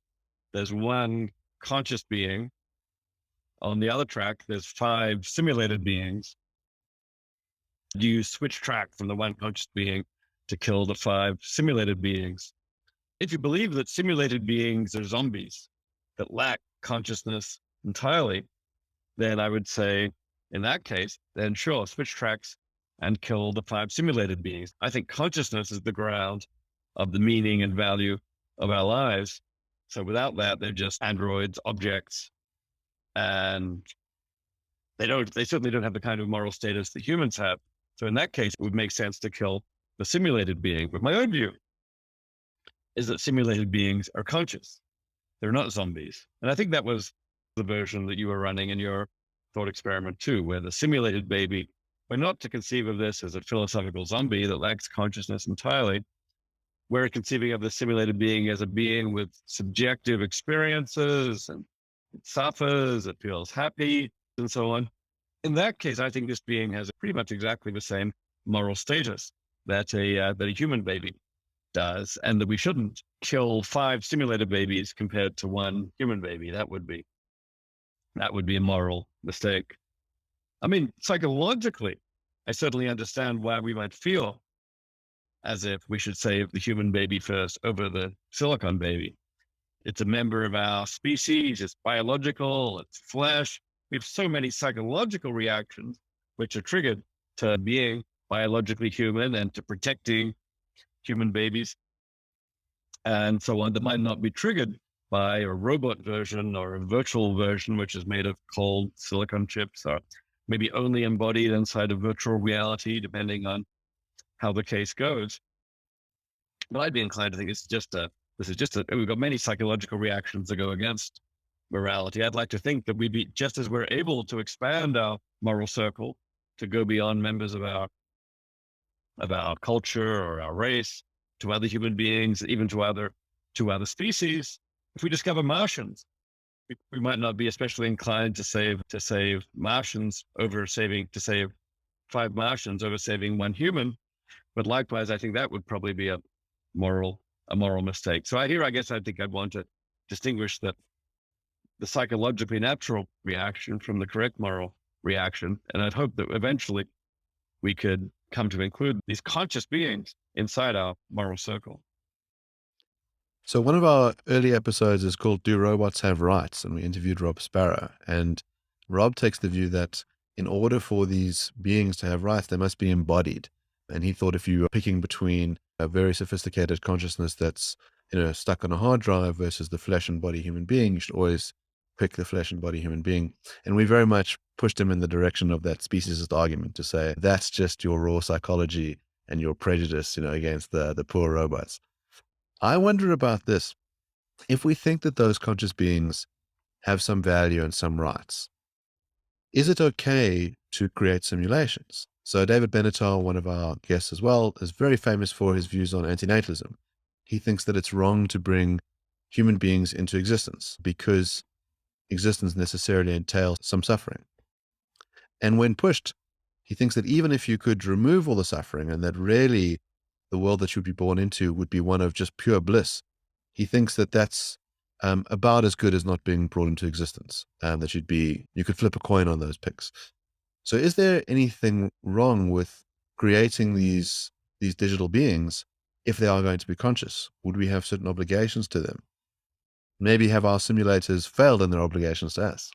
there's one conscious being. On the other track, there's 5 simulated beings. You switch track from the one conscious being to kill the 5 simulated beings. If you believe that simulated beings are zombies that lack consciousness entirely, then I would say, in that case, then sure, switch tracks and kill the 5 simulated beings. I think consciousness is the ground of the meaning and value of our lives. So without that, they're just androids, objects, and they certainly don't have the kind of moral status that humans have. So in that case, it would make sense to kill the simulated being. But my own view is that simulated beings are conscious. They're not zombies. And I think that was the version that you were running in your thought experiment too, where the simulated baby, we're not to conceive of this as a philosophical zombie that lacks consciousness entirely. We're conceiving of the simulated being as a being with subjective experiences, and it suffers, it feels happy, and so on. In that case, I think this being has pretty much exactly the same moral status that a human baby does, and that we shouldn't kill 5 simulated babies compared to 1 human baby. That would be a moral mistake. I mean, psychologically, I certainly understand why we might feel as if we should save the human baby first over the silicon baby. It's a member of our species, it's biological, it's flesh. We have so many psychological reactions which are triggered to being biologically human and to protecting human babies and so on that might not be triggered by a robot version or a virtual version, which is made of cold silicon chips, or maybe only embodied inside of virtual reality, depending on how the case goes. But I'd be inclined to think we've got many psychological reactions that go against morality. I'd like to think that we'd be, just as we're able to expand our moral circle to go beyond members of our culture or our race to other human beings, even to other species. If we discover Martians, we might not be especially inclined to save Martians over to save 5 Martians over saving 1 human. But likewise, I think that would probably be a moral mistake. So I guess I think I'd want to distinguish the psychologically natural reaction from the correct moral reaction. And I'd hope that eventually we could come to include these conscious beings inside our moral circle. So one of our early episodes is called Do Robots Have Rights? And we interviewed Rob Sparrow. And Rob takes the view that in order for these beings to have rights, they must be embodied. And he thought if you were picking between a very sophisticated consciousness that's stuck on a hard drive versus the flesh and body human being, you should always pick the flesh and body human being. And we very much pushed him in the direction of that speciesist argument to say that's just your raw psychology and your prejudice, against the poor robots. I wonder about this. If we think that those conscious beings have some value and some rights, is it okay to create simulations? So David Benatar, one of our guests as well, is very famous for his views on antinatalism. He thinks that it's wrong to bring human beings into existence because existence necessarily entails some suffering. And when pushed, he thinks that even if you could remove all the suffering and that really the world that you'd be born into would be one of just pure bliss, he thinks that that's about as good as not being brought into existence, that you could flip a coin on those picks. So is there anything wrong with creating these digital beings if they are going to be conscious? Would we have certain obligations to them? Maybe have our simulators failed in their obligations to us?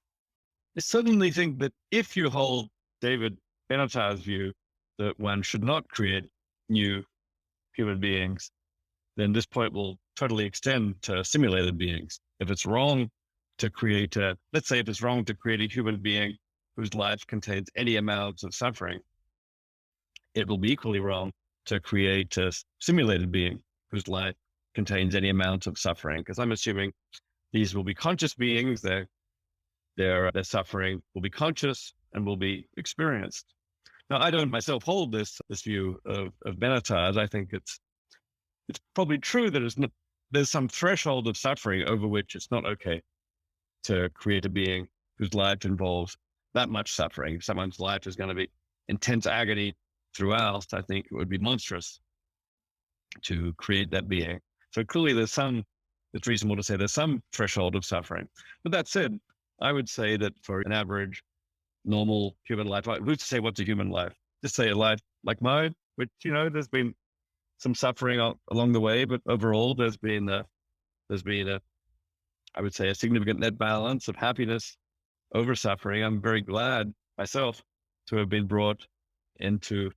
I certainly think that if you hold David Benatar's view that one should not create new human beings, then this point will totally extend to simulated beings. If it's wrong to create let's say if it's wrong to create a human being whose life contains any amount of suffering, it will be equally wrong to create a simulated being whose life contains any amount of suffering. Because I'm assuming these will be conscious beings, their suffering will be conscious and will be experienced. Now, I don't myself hold this view of Benatar's. I think it's probably true that there's some threshold of suffering over which it's not okay to create a being whose life involves that much suffering. If someone's life is going to be intense agony throughout, I think it would be monstrous to create that being. So clearly it's reasonable to say there's some threshold of suffering. But that said, I would say that for an average, normal human life, who's to say what's a human life? Just say a life like mine, which, there's been some suffering along the way, but overall there's been I would say a significant net balance of happiness over suffering. I'm very glad myself to have been brought into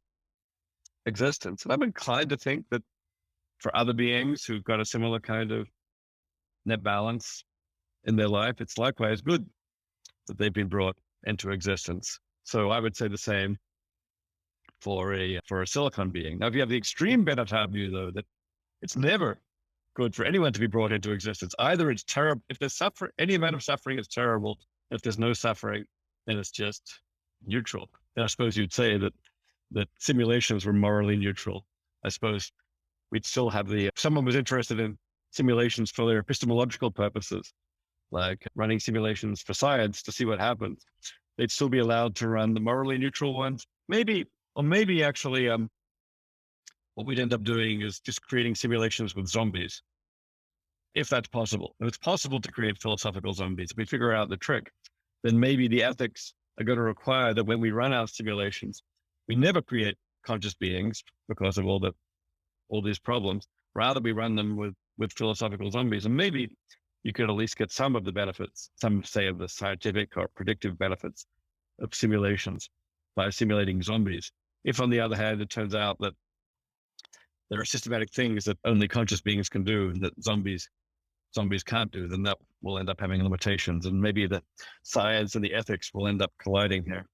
existence. And I'm inclined to think that for other beings who've got a similar kind of net balance in their life, it's likewise good that they've been brought into existence. So I would say the same for a silicon being. Now, if you have the extreme Benatar view, though, that it's never good for anyone to be brought into existence. Either it's terrible, if there's any amount of suffering, it's terrible. If there's no suffering, then it's just neutral. And I suppose you'd say that simulations were morally neutral. I suppose we'd still have if someone was interested in simulations for their epistemological purposes, like running simulations for science to see what happens, they'd still be allowed to run the morally neutral ones. Maybe actually, what we'd end up doing is just creating simulations with zombies, if that's possible. If it's possible to create philosophical zombies, if we figure out the trick, then maybe the ethics are going to require that when we run our simulations, we never create conscious beings because of all these problems. Rather, we run them with philosophical zombies. And maybe you could at least get some of the benefits, some say of the scientific or predictive benefits of simulations by simulating zombies. If on the other hand, it turns out that there are systematic things that only conscious beings can do and that zombies can't do, then that will end up having limitations. And maybe the science and the ethics will end up colliding here.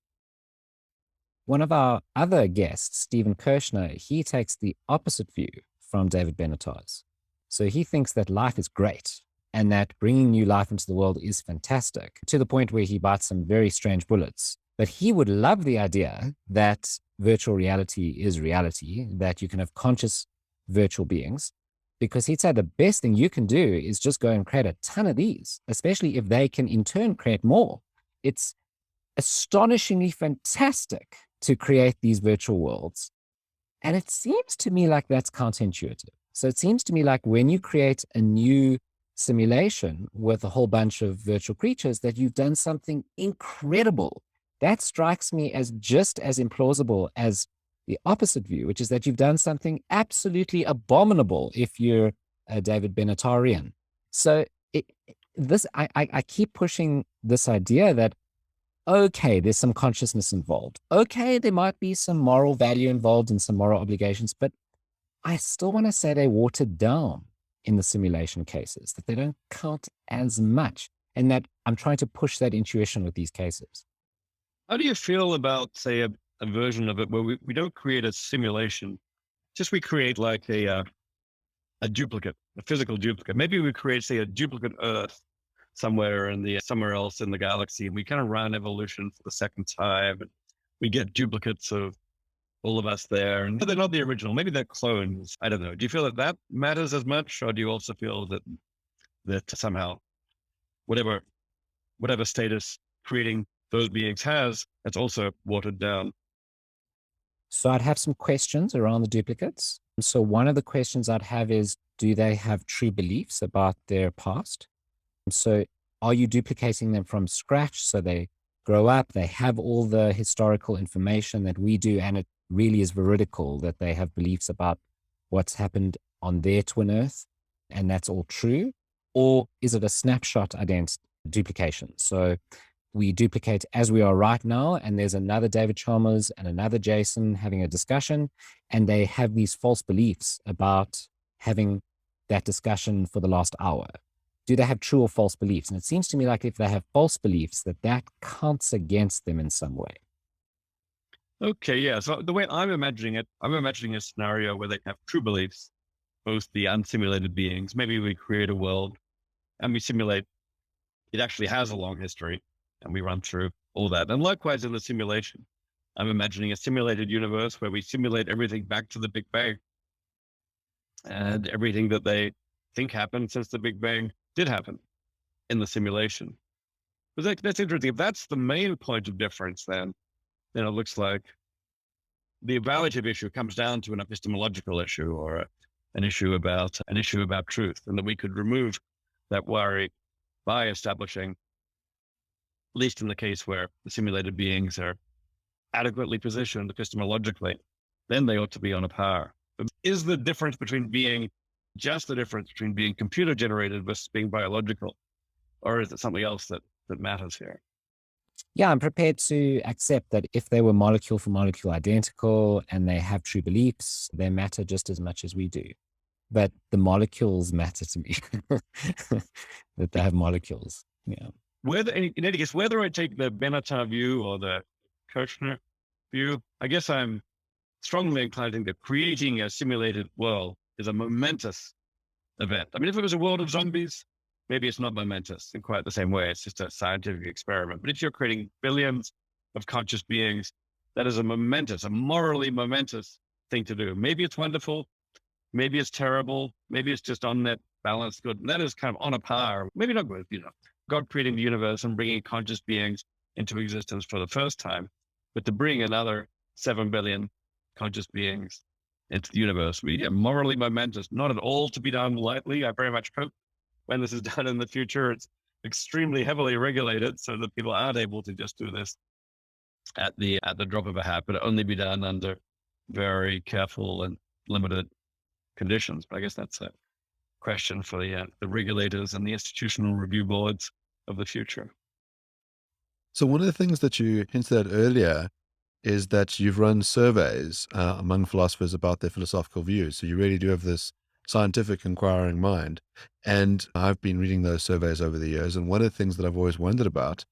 One of our other guests, Stephen Kirshner, he takes the opposite view from David Benatar's. So he thinks that life is great and that bringing new life into the world is fantastic, to the point where he bites some very strange bullets. But he would love the idea that virtual reality is reality, that you can have conscious virtual beings, because he'd say the best thing you can do is just go and create a ton of these, especially if they can in turn create more. It's astonishingly fantastic to create these virtual worlds. And it seems to me like that's counterintuitive. So it seems to me like when you create a new simulation with a whole bunch of virtual creatures, that you've done something incredible. That strikes me as just as implausible as the opposite view, which is that you've done something absolutely abominable if you're a David Benatarian. So I keep pushing this idea that, okay, there's some consciousness involved. Okay, there might be some moral value involved and some moral obligations, but I still want to say they're watered down in the simulation cases, that they don't count as much, and that I'm trying to push that intuition with these cases. How do you feel about, say, a version of it where we don't create a simulation, just we create like a duplicate, a physical duplicate? Maybe we create, say, a duplicate Earth somewhere else in the galaxy, and we kind of run evolution for the second time, and we get duplicates of all of us there, and they're not the original. Maybe they're clones. I don't know. Do you feel that that matters as much, or do you also feel that somehow whatever status creating those beings has, it's also watered down? So I'd have some questions around the duplicates. So one of the questions I'd have is, do they have true beliefs about their past? So are you duplicating them from scratch? So they grow up, they have all the historical information that we do, and it really is veridical that they have beliefs about what's happened on their twin Earth, and that's all true? Or is it a snapshot against duplication? So we duplicate as we are right now, and there's another David Chalmers and another Jason having a discussion, and they have these false beliefs about having that discussion for the last hour. Do they have true or false beliefs? And it seems to me like if they have false beliefs, that counts against them in some way. Okay, yeah. So the way I'm imagining it, I'm imagining a scenario where they have true beliefs, both the unsimulated beings. Maybe we create a world and we simulate it actually has a long history, and we run through all that. And likewise in the simulation, I'm imagining a simulated universe where we simulate everything back to the Big Bang, and everything that they think happened since the Big Bang did happen in the simulation. But that's interesting. If that's the main point of difference, then it looks like the evaluative issue comes down to an epistemological issue, or an issue about truth, and that we could remove that worry by establishing, at least in the case where the simulated beings are adequately positioned epistemologically, then they ought to be on a par. But is the difference between being just the difference between being computer generated versus being biological, or is it something else that matters here? Yeah, I'm prepared to accept that if they were molecule for molecule identical and they have true beliefs, they matter just as much as we do. But the molecules matter to me, that they have molecules. Yeah. In any case, whether I take the Benatar view or the Kirchner view, I guess I'm strongly inclined to think that creating a simulated world is a momentous event. I mean, if it was a world of zombies, maybe it's not momentous in quite the same way. It's just a scientific experiment. But if you're creating billions of conscious beings, that is a morally momentous thing to do. Maybe it's wonderful. Maybe it's terrible. Maybe it's just on that balance good. And that is kind of on a par, maybe not good, God creating the universe and bringing conscious beings into existence for the first time. But to bring another 7 billion conscious beings into the universe, morally momentous, not at all to be done lightly. I very much hope when this is done in the future, it's extremely heavily regulated so that people aren't able to just do this at the drop of a hat, but only be done under very careful and limited conditions. But I guess that's a question for the regulators and the institutional review boards of the future. So one of the things that you hinted at earlier is that you've run surveys among philosophers about their philosophical views. So you really do have this scientific inquiring mind. And I've been reading those surveys over the years. And one of the things that I've always wondered about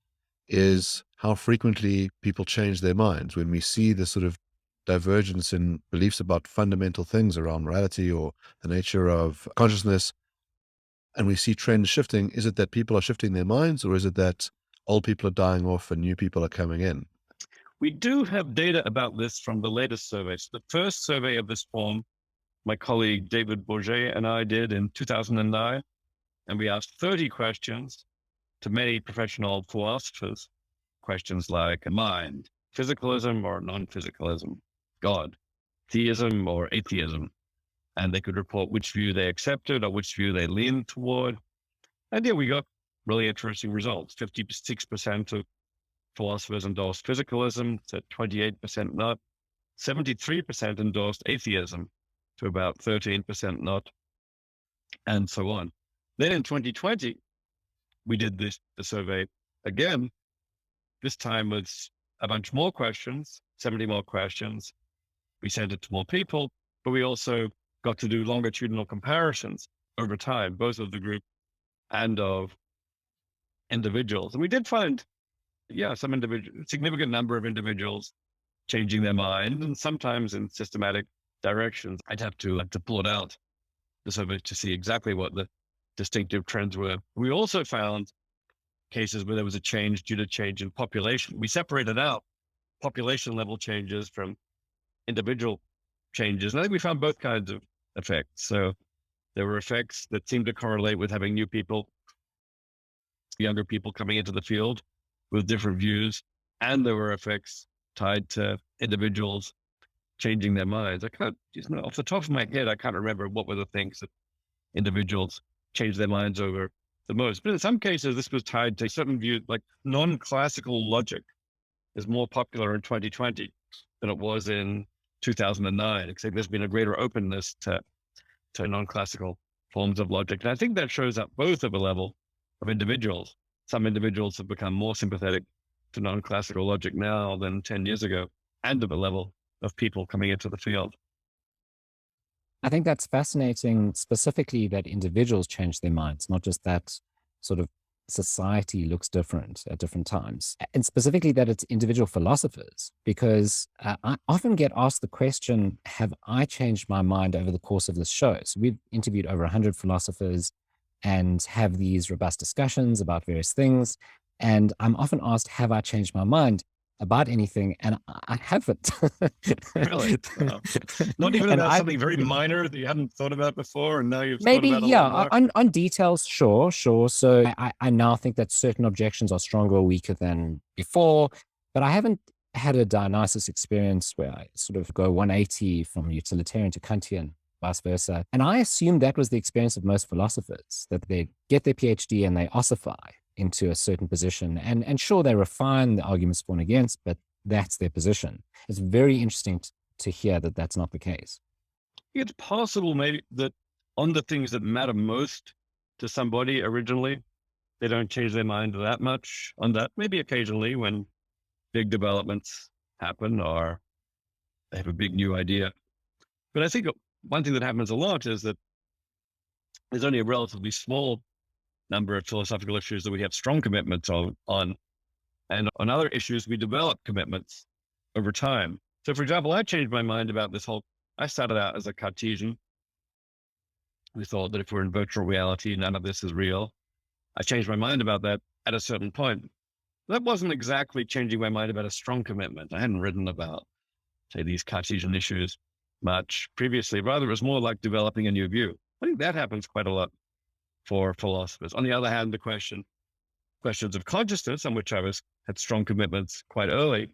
is how frequently people change their minds when we see this sort of divergence in beliefs about fundamental things around morality or the nature of consciousness. And we see trends shifting. Is it that people are shifting their minds, or is it that old people are dying off and new people are coming in? We do have data about this from the latest surveys. The first survey of this form, my colleague David Bourget and I did in 2009, and we asked 30 questions to many professional philosophers. Questions like mind, physicalism or non-physicalism, God, theism or atheism. And they could report which view they accepted or which view they leaned toward. And yeah, we got really interesting results. 56% of philosophers endorsed physicalism, to 28% not. 73% endorsed atheism, to about 13% not, and so on. Then in 2020, we did the survey again, this time with a bunch more questions, 70 more questions. We sent it to more people, but we also got to do longitudinal comparisons over time, both of the group and of individuals. And we did find, significant number of individuals changing their mind, and sometimes in systematic directions. I'd have to pull it out, the survey, to see exactly what the distinctive trends were. We also found cases where there was a change due to change in population. We separated out population level changes from individual changes. And I think we found both kinds of effects. So there were effects that seemed to correlate with having new people, younger people coming into the field with different views. And there were effects tied to individuals changing their minds. I can't, off the top of my head, I can't remember what were the things that individuals changed their minds over the most. But in some cases, this was tied to certain views, like non-classical logic is more popular in 2020 than it was in 2009, except there's been a greater openness to non-classical forms of logic. And I think that shows up both at the level of individuals. Some individuals have become more sympathetic to non-classical logic now than 10 years ago, and at the level of people coming into the field. I think that's fascinating, specifically that individuals change their minds, not just that sort of society looks different at different times. And specifically that it's individual philosophers, because I often get asked the question, have I changed my mind over the course of this show? So we've interviewed over 100 philosophers and have these robust discussions about various things. And I'm often asked, have I changed my mind about anything? And I haven't. Really? Not even about something very minor that you hadn't thought about before, and now you've maybe, thought about yeah, on details, sure. So I now think that certain objections are stronger or weaker than before, but I haven't had a Dionysus experience where I sort of go 180 from utilitarian to Kantian, vice versa. And I assume that was the experience of most philosophers, that they get their PhD and they ossify into a certain position. And sure, they refine the arguments for and against, but that's their position. It's very interesting to hear that that's not the case. It's possible maybe that on the things that matter most to somebody originally, they don't change their mind that much on that. Maybe occasionally when big developments happen or they have a big new idea. But I think one thing that happens a lot is that there's only a relatively small number of philosophical issues that we have strong commitments on. And on other issues, we develop commitments over time. So for example, I changed my mind about this I started out as a Cartesian. We thought that if we're in virtual reality, none of this is real. I changed my mind about that at a certain point. That wasn't exactly changing my mind about a strong commitment. I hadn't written about, say, these Cartesian issues much previously. Rather, it was more like developing a new view. I think that happens quite a lot for philosophers. On the other hand, the questions of consciousness, on which had strong commitments quite early,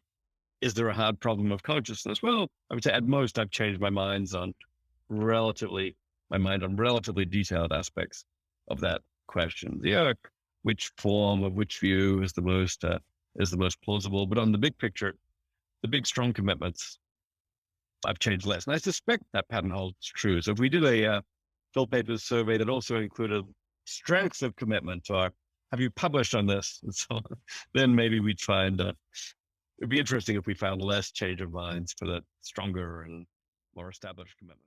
is there a hard problem of consciousness? Well, I would say at most I've changed my mind on relatively detailed aspects of that question. Which form of which view is the most plausible? But on the big picture, the big strong commitments, I've changed less. And I suspect that pattern holds true. So if we did a Phil Papers survey that also included strengths of commitment, or have you published on this, and so on, then maybe we'd find it'd be interesting if we found less change of minds for the stronger and more established commitment.